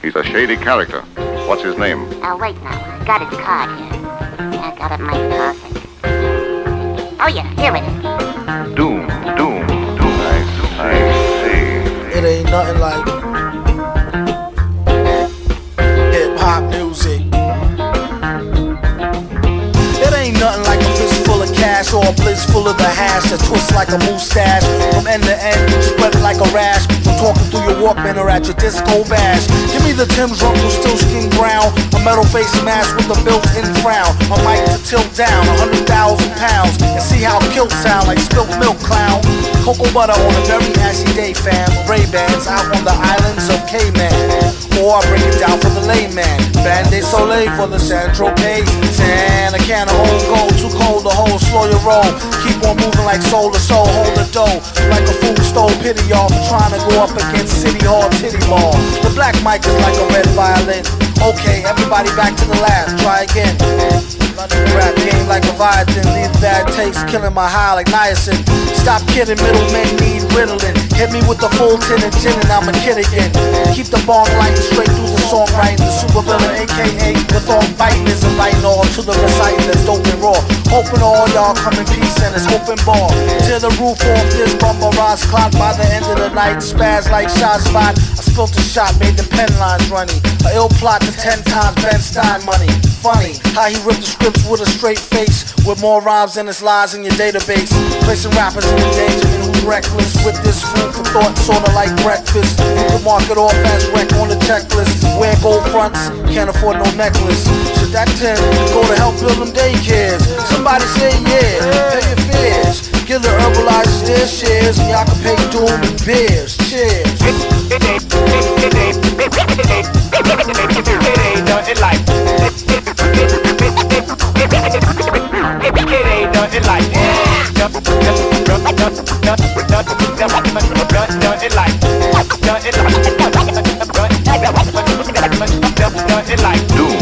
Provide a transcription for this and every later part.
He's a shady character. What's his name? Wait now. I got his card here. Yeah, I got it in my pocket. Oh, yeah, here it is. Doom. I see. It ain't nothing like hip-hop music. It ain't nothing like a fist full of cash or a blitz full of the hash that twists like a mustache. From end to end, spread it like a rash. From talking through your Walkman or at your disco bash. Give me the Tim's Rumble still skin brown. A metal face mask with a built-in frown. A mic to tilt down 100,000 pounds. And see how kilt sound like spilt milk, clown. Cocoa butter on a very ashy day, fam. Ray-Bans out on the islands of Cayman. Or I break it down for the layman. Band-Aid Soleil for the Saint-Tropez. And a can of old gold, too cold to hold, slow your roll. Keep on moving like soul to soul, hold the dough. Like a fool stole pity y'all for trying to go up against City Hall titty ball. The black mic is like a red violin. Okay, everybody back to the lab, try again. Rap game like Leviathan, leave bad taste, killing my high like niacin. Stop kidding, middlemen need Ritalin. Hit me with the full tin and gin and I'm a kid again. Keep the bong lighting straight through the songwriting. The super villain, aka the thought biting, is inviting all to the reciting that's dope and raw. Hoping all y'all come in peace and it's open bar. Tear the roof off this bumper rise clock. By the end of the night, spaz like shot spot. I spilt a shot, made the pen lines runny. A ill plot to 10 times Ben Stein money. Funny how he ripped the scripts with a straight face, with more rhymes than his lies in your database. Placing rappers in endangerment who's reckless with this food for thought, sorta like breakfast. You can mark it off as wreck on the checklist. Wear gold fronts, can't afford no necklace. Should that 10 go to help build them daycares? Somebody say yeah, pay your fears. Give the herbalizers their shares, and y'all can pay Doom and beers. Cheers. It ain't nothing like. It ain't nothing like. Nothing like. Doom.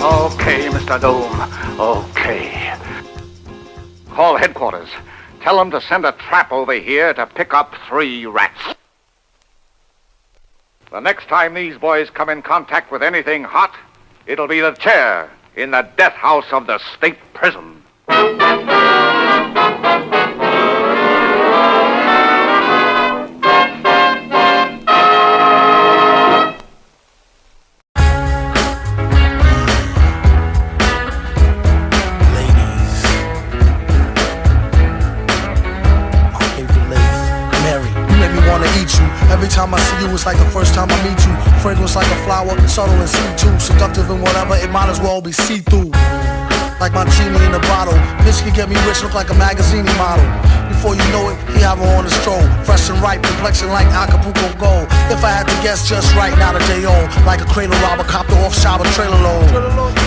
Okay, Mr. Doom. Okay. Call headquarters. Tell them to send a trap over here to pick up 3 rats. The next time these boys come in contact with anything hot, it'll be the chair in the death house of the state prison. Every time I see you, it's like the first time I meet you. Fragrance like a flower, subtle and sweet-too. Seductive and whatever, it might as well be see-through. Like my genie in a bottle. Bitch can get me rich, look like a magazine model. Before you know it, he have her on the stroll. Fresh and ripe, complexion like Acapulco gold. If I had to guess just right, now the day old. Like a cradle robber, copter off shower trailer load.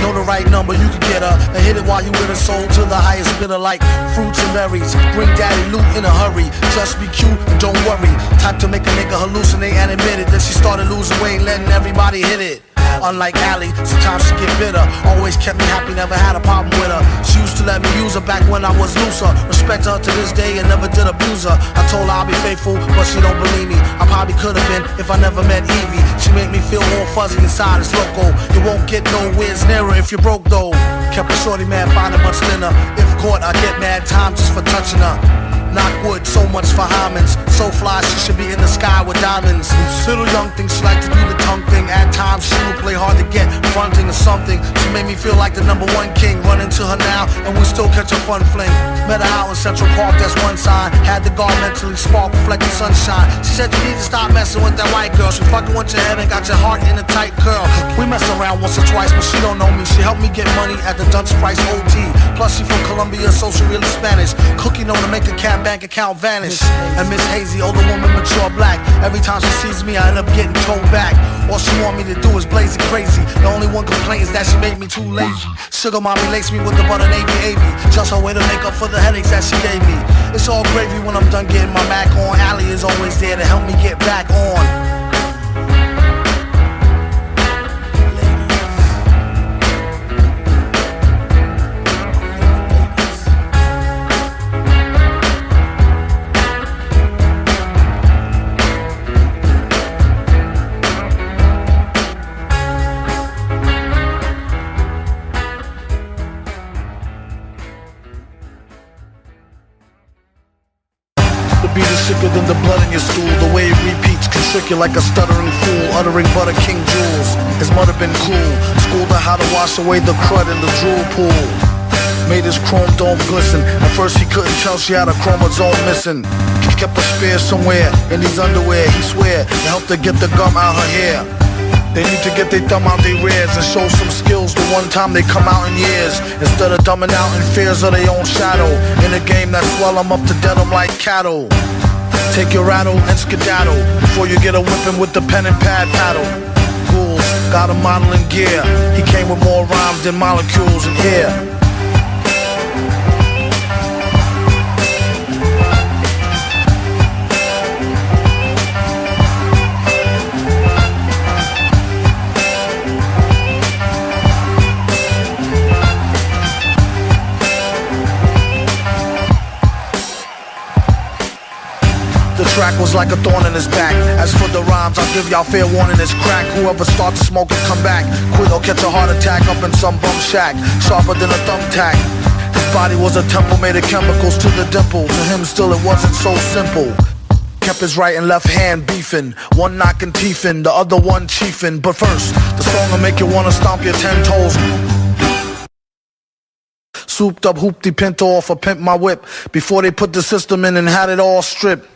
Know the right number, you can get her and hit it while you with her soul to the highest bidder like fruits and berries. Bring daddy loot in a hurry. Just be cute and don't worry. Type to make a nigga hallucinate and admit it. Then she started losing weight, letting everybody hit it. Unlike Allie, sometimes she get bitter. Always kept me happy, never had a problem with her. She used to let me use her back when I was looser. Respect her to this day and never did abuse her. I told her I'll be faithful, but she don't believe me. I probably could have been if I never met Evie. She made me feel all fuzzy inside, it's loco. You won't get nowhere nearer if you're broke though. Kept a shorty man finding much thinner. If caught, I get mad time just for touching her. Knock wood, so much for Hymens. So fly, she should be in the sky with diamonds. Little young thing, she like to do the tongue thing. At times, she would play hard to get, fronting or something. She made me feel like the #1 king. Run into her now, and we still catch a fun fling. Met her out in Central Park, that's one sign. Had the guard mentally spark, reflecting sunshine. She said you need to stop messing with that white girl. She fucking with your head and got your heart in a tight curl. We mess around once or twice, but she don't know me. She helped me get money at the Dutch Price OT. Plus, she from Colombia, so she really Spanish. Cookie known to make a cat bank account vanish. And Miss Hazy, older woman, mature black. Every time she sees me, I end up getting told back. All she want me to do is blaze it crazy. The only one complaint is that she made me too lazy. Sugar mommy laced me with the butter navy. Just her way to make up for the headaches that she gave me. It's all gravy when I'm done getting my Mac on. Allie is always there to help me get back on. wicked like a stuttering fool, uttering butter king jewels. His mother been cool, schooled her how to wash away the crud in the drool pool. Made his chrome dome glisten. At first he couldn't tell she had a chromosome missing. Kept a spear somewhere in his underwear. He swear to help her get the gum out her hair. They need to get their thumb out their rears and show some skills the one time they come out in years. Instead of dumbing out in fears of their own shadow. In a game that swell them up to dead them like cattle. Take your rattle and skedaddle before you get a whipping with the pen and pad paddle. Ghouls got a model in gear. He came with more rhymes than molecules in air. The track was like a thorn in his back. As for the rhymes, I'll give y'all fair warning, it's crack. Whoever starts to smoke and come back, quit or catch a heart attack up in some bum shack, sharper than a thumbtack. His body was a temple made of chemicals to the dimple. To him still it wasn't so simple. Kept his right and left hand beefing, one knocking teeth in, the other one chiefing. But first, the song will make you wanna stomp your 10 toes. Souped up hoopty pinto off a Pimp My Whip before they put the system in and had it all stripped.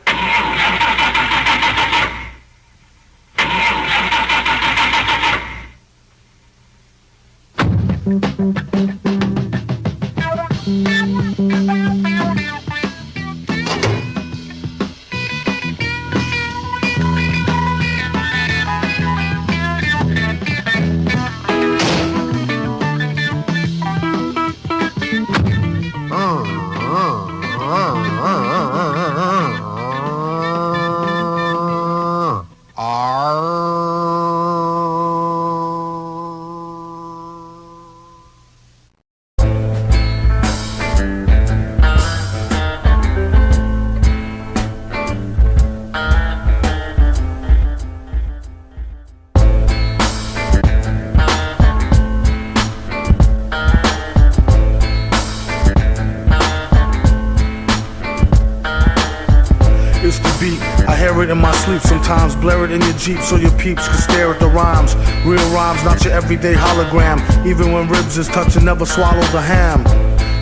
In my sleep, sometimes blare it in your Jeep so your peeps can stare at the rhymes. Real rhymes, not your everyday hologram. Even when ribs is touching, never swallow the ham.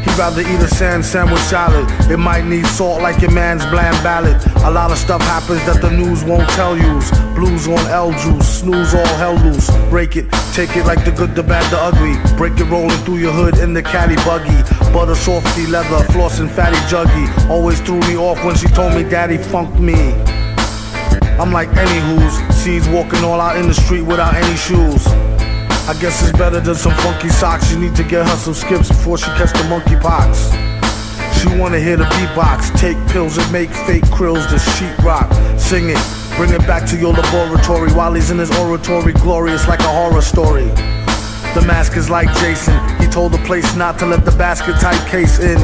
He'd rather eat a sand sandwich salad. It might need salt like your man's bland ballad. A lot of stuff happens that the news won't tell yous. Blues on L juice, snooze all hell loose. Break it, take it like the good, the bad, the ugly. Break it rolling through your hood in the caddy buggy. Butter softy leather, flossing fatty juggy. Always threw me off when she told me daddy funked me. I'm like anywho's, seeds walking all out in the street without any shoes. I guess it's better than some funky socks. You need to get her some skips before she catch the monkeypox. She wanna hear the beatbox, take pills and make fake krills to sheetrock. Sing it, bring it back to your laboratory while he's in his oratory, glorious like a horror story. The mask is like Jason, he told the place not to let the basket type case in.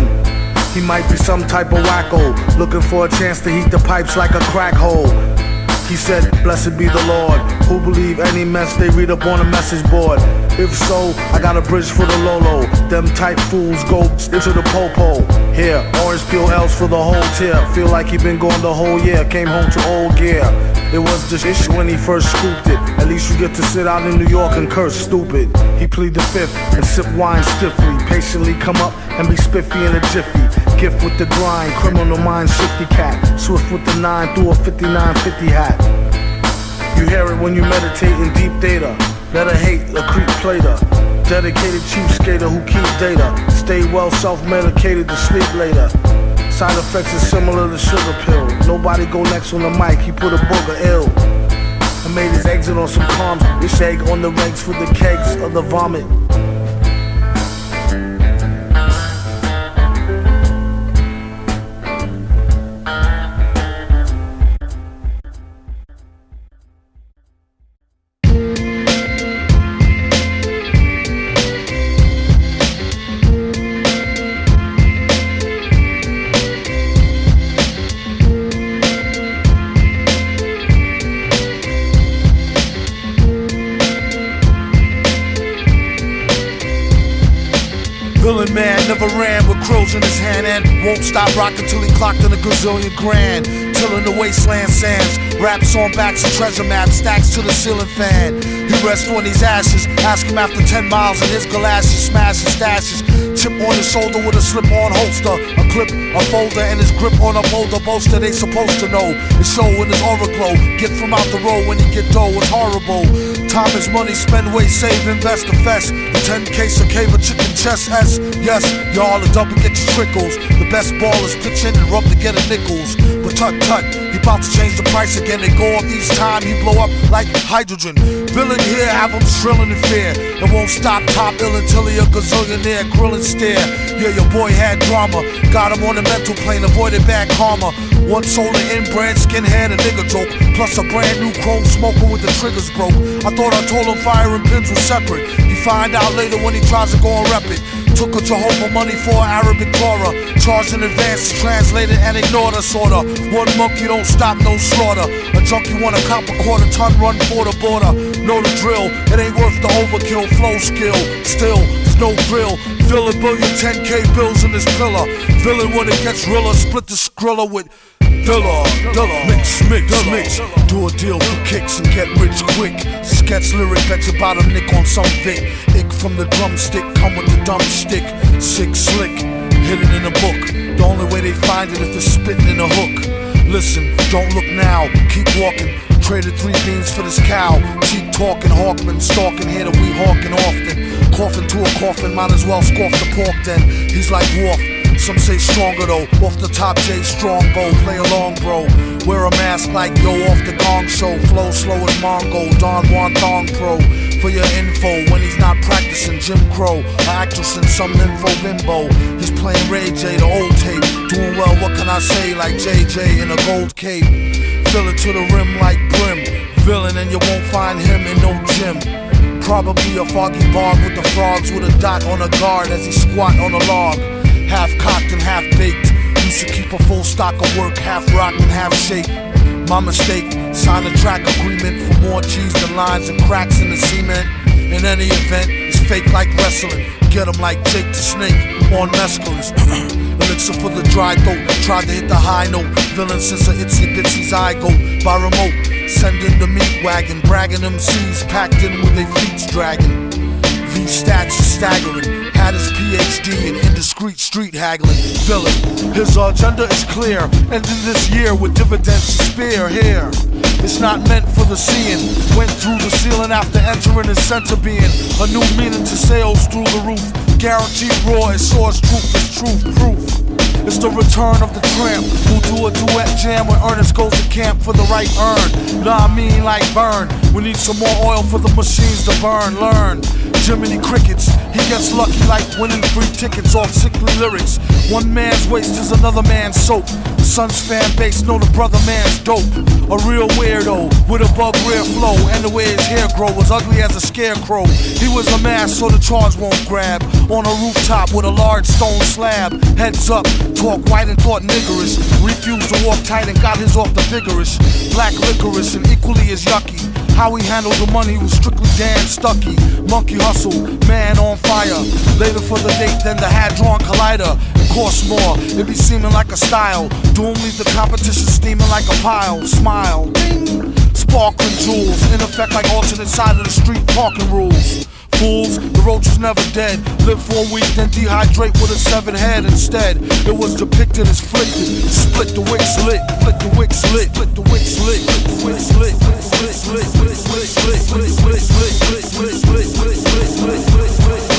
He might be some type of wacko, looking for a chance to heat the pipes like a crack hole. He said, blessed be the Lord, who believe any mess they read up on a message board. If so, I got a bridge for the Lolo. Them type fools go into the popo. Here, orange peel L's for the whole tier. Feel like he been gone the whole year, came home to old gear. It was the ish when he first scooped it. At least you get to sit out in New York and curse stupid. He plead the fifth and sip wine stiffly. Patiently come up and be spiffy in a jiffy. Gift with the grind, criminal mind, shifty cat. Swift with the 9 through a 5950 hat. You hear it when you meditate in deep data. Better hate a creep plater. Dedicated cheap skater who keeps data. Stay well self-medicated to sleep later. Side effects is similar to sugar pill. Nobody go next on the mic, he put a booger ill. I made his exit on some calms. This egg on the regs for the kegs of the vomit. Villain man never ran with crows in his hand and won't stop rocking till he clocked in a gazillion grand. Till in the wasteland sands, Raps on backs and treasure maps, stacks to the ceiling fan. He rests on these ashes. Ask him after 10 miles in his galoshes, smash his stashes. Chip on his shoulder with a slip-on holster, a clip, a folder, and his grip on a boulder bolster. They supposed to know his show in his aura glow. Get from out the road when he get dough. It's horrible. Time is money, spend, wait, save, invest, the fest. The 10 case of cave, a chicken chest S. Yes, y'all a double get your trickles. The best ballers pitch in and rub to get a nickels. But tut, he bout to change the price again. They go up each time, he blow up like hydrogen. Villain here, have him shrilling in fear. It won't stop, top ill until he a gazillionaire. Grill and stare. Yeah, your boy had drama. Got him on the mental plane, avoided bad karma. One solar inbred, skinhead, a nigga joke. Plus a brand new chrome smoker with the triggers broke. I thought I told him fire and pins were separate. He find out later when he tries to go and rep it. Took a Jehovah money for Arabic Torah. Charged in advance, translated and ignored us sorta. One monkey don't stop, no slaughter. A junkie want a cop a quarter ton, run for the border. Know the drill, it ain't worth the overkill. Flow skill, still, there's no grill. Fill a billion 10K bills in this pillar. Villain when it gets realer, split the skrilla with Dilla, mix. Do a deal for kicks and get rich quick. Sketch lyric, bet you bottom nick on some Vic. Ick from the drumstick, come with the dumb stick. Sick slick, hidden in a book. The only way they find it if they're spitting in a hook. Listen, don't look now, keep walking. Traded 3 beans for this cow. Cheap talking, Hawkman, stalking here that we hawking often. Coughing to a coffin, might as well scoff the pork then. He's like Wolf. Some say stronger though, off the top J Strongbow, play along bro. Wear a mask like yo off the gong show, flow slow as Mongo, Don Juan Thong Pro. For your info, when he's not practicing Jim Crow, an actress in some info bimbo. He's playing Ray J, the old tape, doing well, what can I say, like JJ in a gold cape. Fill it to the rim like brim, villain and you won't find him in no gym. Probably a foggy bog with the frogs with a dot on a guard as he squat on a log. Half cocked and half baked. Used to keep a full stock of work, half rock and half shake. My mistake, sign a track agreement for more cheese than lines and cracks in the cement. In any event, it's fake like wrestling. Get 'em like Jake the Snake on mescalines. Elixir for the dry throat, tried to hit the high note. Villain since a itsy bitsy's eye go by remote. Send in the meat wagon, bragging MCs packed in with their feet dragging. These stats are staggering. Had his PhD in indiscreet street haggling. Villain, his agenda is clear. Ending this year with dividends to spare here. It's not meant for the seeing. Went through the ceiling after entering his center being. A new meaning to sales through the roof. Guaranteed raw, it soars truth is truth proof. It's the return of the tramp who do a duet jam when Ernest goes to camp for the right earn. Nah, I mean like burn. We need some more oil for the machines to burn. Learn. Jiminy Crickets, he gets lucky like winning free tickets off sickly lyrics. One man's waste is another man's soap. Son's fan base know the brother man's dope. A real weirdo with a bug rear flow, and the way his hair grow was ugly as a scarecrow. He was a mask so the charge won't grab. On a rooftop with a large stone slab. Heads up, talk white and thought niggerish. Refused to walk tight and got his off the vigorous. Black licorice and equally as yucky. How he handled the money was strictly Dan Stucky. Monkey hustle, man on fire. Later for the date than the Hadron Collider. It costs more, it be seeming like a style. Doom leave the competition steaming like a pile. Smile, ding. Sparkling jewels, in effect like alternate side of the street parking rules. Fools, the roach was never dead. Live for a week, then dehydrate with a severed head instead. It was depicted as flicked. Split the wick slit, split the wick slit, split the wick slit, split the wick slit, split the wick slit, split the wick slit, split the wick slit, split the wick slit, split the wick slit, split the wick slit.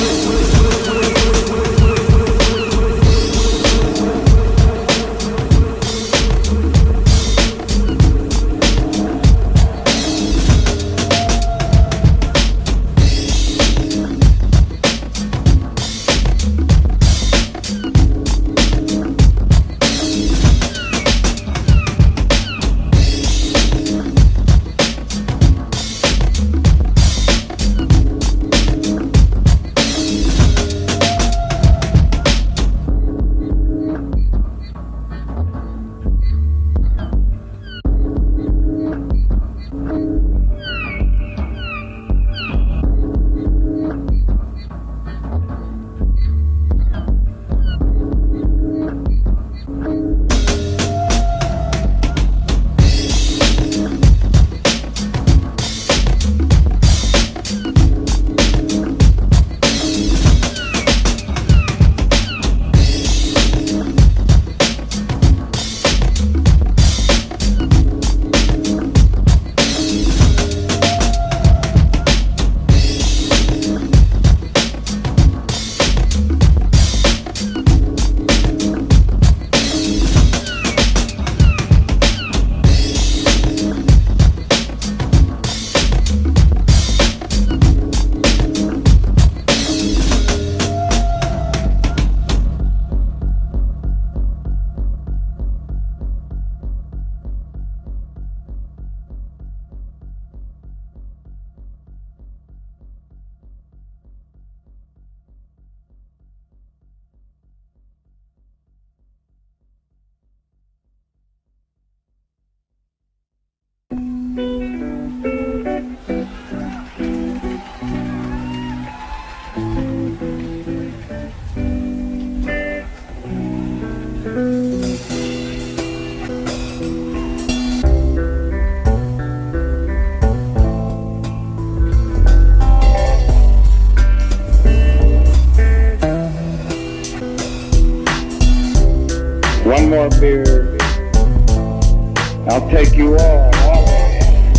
I'll take you all of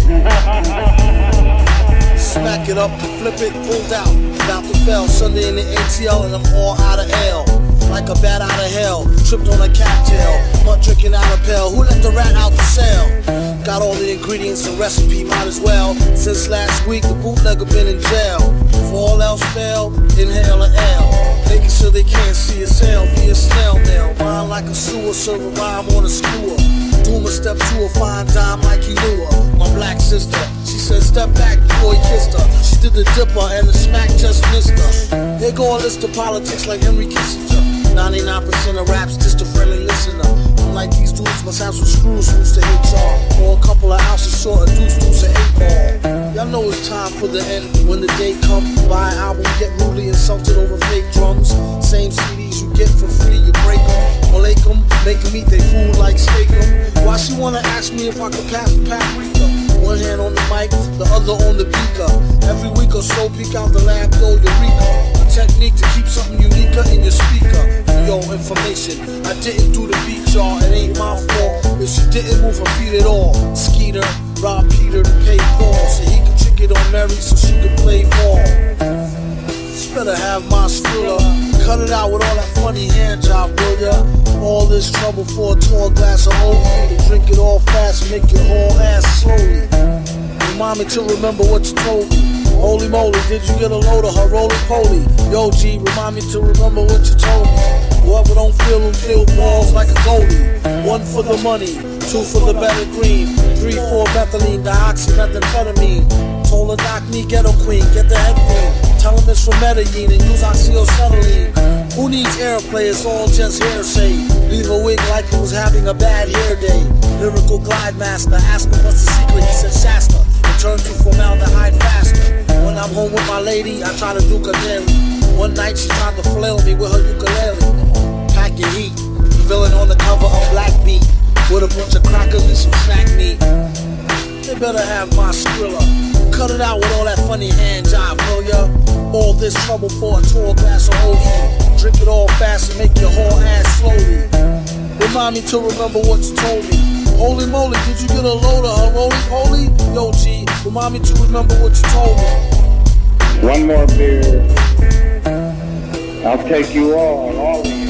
you. Smack it up, flip it, pulled out. About to fell, Sunday in the ATL, and I'm all out of L. Like a bat out of hell, tripped on a cattail. Mud drinking out of pail, who let the rat out the cell? Got all the ingredients and recipe, might as well. Since last week, the bootlegger been in jail. If all else fail, inhale an L. Making sure they can't see us hell via snail mail. Rhyme like a sewer, serve a rhyme on a skewer. Doom a step to a fine dime like he knew her. My black sister, she said step back before he kissed her. She did the dipper and the smack just missed her. Here go a list of politics like Henry Kissinger. 99% of raps just a friendly listener. I'm like these dudes must have some screws to HR. Or a couple of ounces short of deuce to 8 ball. Y'all know it's time for the end. When the day come, buy an album, get rudely insulted over fake drums. Same CDs you get for free, you break them. Or lake them, make them eat they food like steak them. Why she wanna ask me if I could pass the paprika? One hand on the mic, the other on the beaker. Every week or so, peek out the lab, go Eureka. Technique to keep something unique in your speaker. For your information, I didn't do the beat, y'all. It ain't my fault if she didn't move her feet at all. Skeeter robbed Peter to pay Paul so he could trick it on Mary so she could play ball. She better have my thriller. Cut it out with all that funny hand job, will ya? All this trouble for a tall glass of OE. Drink it all fast and make your whole ass slowly. Remind me to remember what you told me. Holy moly, did you get a load of her roly-poly? Yo, G, remind me to remember what you told me. Whoever don't feel them, feel balls like a goalie. 1 for the money, 2 for the better green, 3, 4 methylene, dioxymethamphetamine. Told her doc me ghetto queen, get the head clean. Tell him it's from Medellin and use oxyacetylene. Who needs airplay? It's all just hearsay. Leave a wig like it was having a bad hair day. Lyrical glide master, ask him what's the secret. He said Shasta. Return to formaldehyde faster. When I'm home with my lady, I try to do canary. One night she tried to flail me with her ukulele. Packing heat, villain on the cover of Black Beat with a bunch of crackers and some snack meat. They better have my Skrilla. Cut it out with all that funny hand job, will ya? All this trouble for a tall glass of OE. Drink it all fast and make your whole ass slowly. Remind me to remember what you told me. Holy moly, did you get a load of her roly-poly? Yo, G, remind me to remember what you told me. One more beer. I'll take you all of you.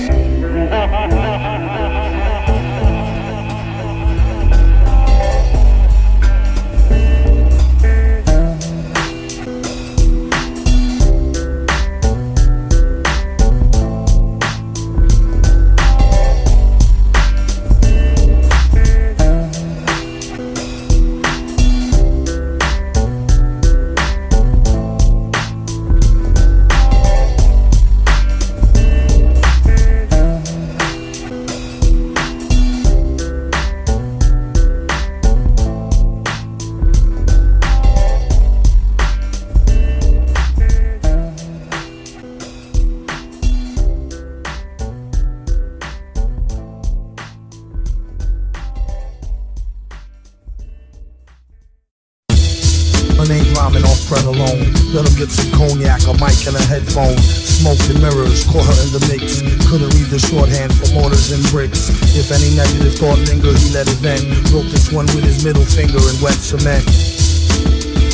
Let him get some cognac, a mic and a headphone. Smoke and mirrors, caught her in the mix. Couldn't read the shorthand for mortars and bricks. If any negative thought lingered, he let it vent. Broke this one with his middle finger in wet cement.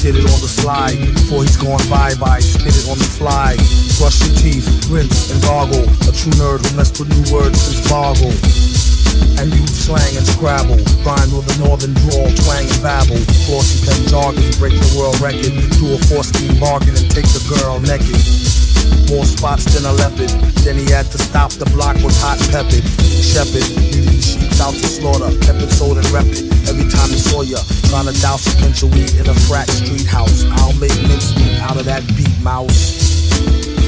Did it on the slide, before he's gone bye-bye. Spit it on the fly. Brush your teeth, rinse and gargle. A true nerd who messed with new words since Bargle. And use slang and Scrabble. Rhyme with a northern drawl, twang and babble. Flossy pen jargon, break the world record. Do a 4-scheme bargain and take the girl naked. More spots than a leopard. Then he had to stop the block with hot peppered. Shepherd, leading the sheep out to slaughter. Peppered, sold and rep it. Every time he saw ya, trying to douse a pinch of weed in a frat street house. I'll make mincemeat out of that beat, mouse.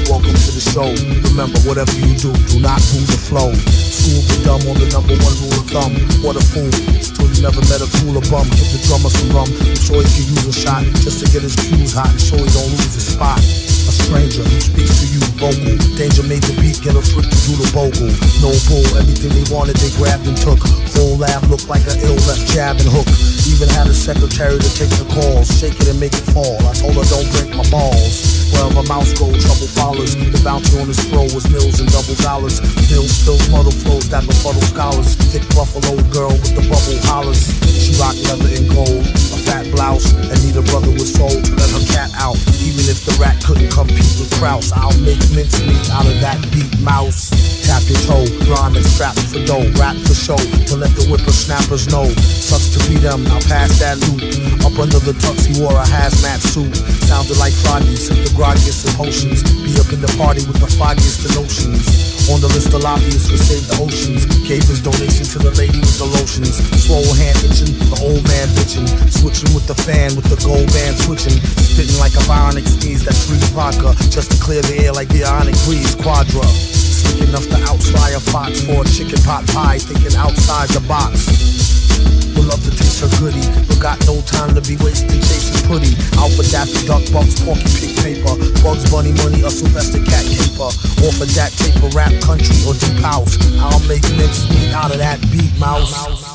Welcome to the show. Remember, whatever you do not move the flow. School the dumb on the #1 rule of thumb. What a fool. Still you never met a cooler bum. Give the drummer some rum. I'm sure he could use a shot just to get his cues hot and show he don't lose his spot. A stranger who speaks to you vocal. Danger made the beat, get a freak to do the vocal. No bull, everything they wanted they grabbed and took. Whole lab looked like an ill left jab and hook. Even had a secretary to take the calls. Shake it and make it fall. I told her don't break my balls. Well, of a mouse gold, trouble follows. The bounty on his throw was mills and double dollars. Spills, muddle flows that befuddle scholars. Thick buffalo girl with the bubble hollers. She rocked leather and gold, a fat blouse, and neither brother was sold to let her cat out. Even if the rat couldn't compete with Kraus, I'll make mincemeat out of that beat mouse. Tap your toe, rhyme and strap for dough, rap for show, to let the whippersnappers know. Sucks to be them, now pass that loot. Up under the tux, he wore a hazmat suit. Sounded like Froggy, sip the groggiest of potions. Be up in the party with the foggiest of notions. On the list of lobbyists who saved the oceans. Gave his donation to the lady with the lotions. Swole hand itching, the old man bitching. Switching with the fan with the gold band switching. Spitting like a bionic sneeze that frees vodka. Just to clear the air like the ionic breeze quadra. Slick enough to outfly a fox for a chicken pot pie. Thinking outside the box. Will love to taste her goodie, but got no time to be wasting chasing putty. Alpha Daffy Duck Bugs, Porky Pig Paper, Bugs Bunny Money, a Sylvester Cat Caper. Off of that taper, rap country or deep house. I'll make mincemeat out of that beat mouse.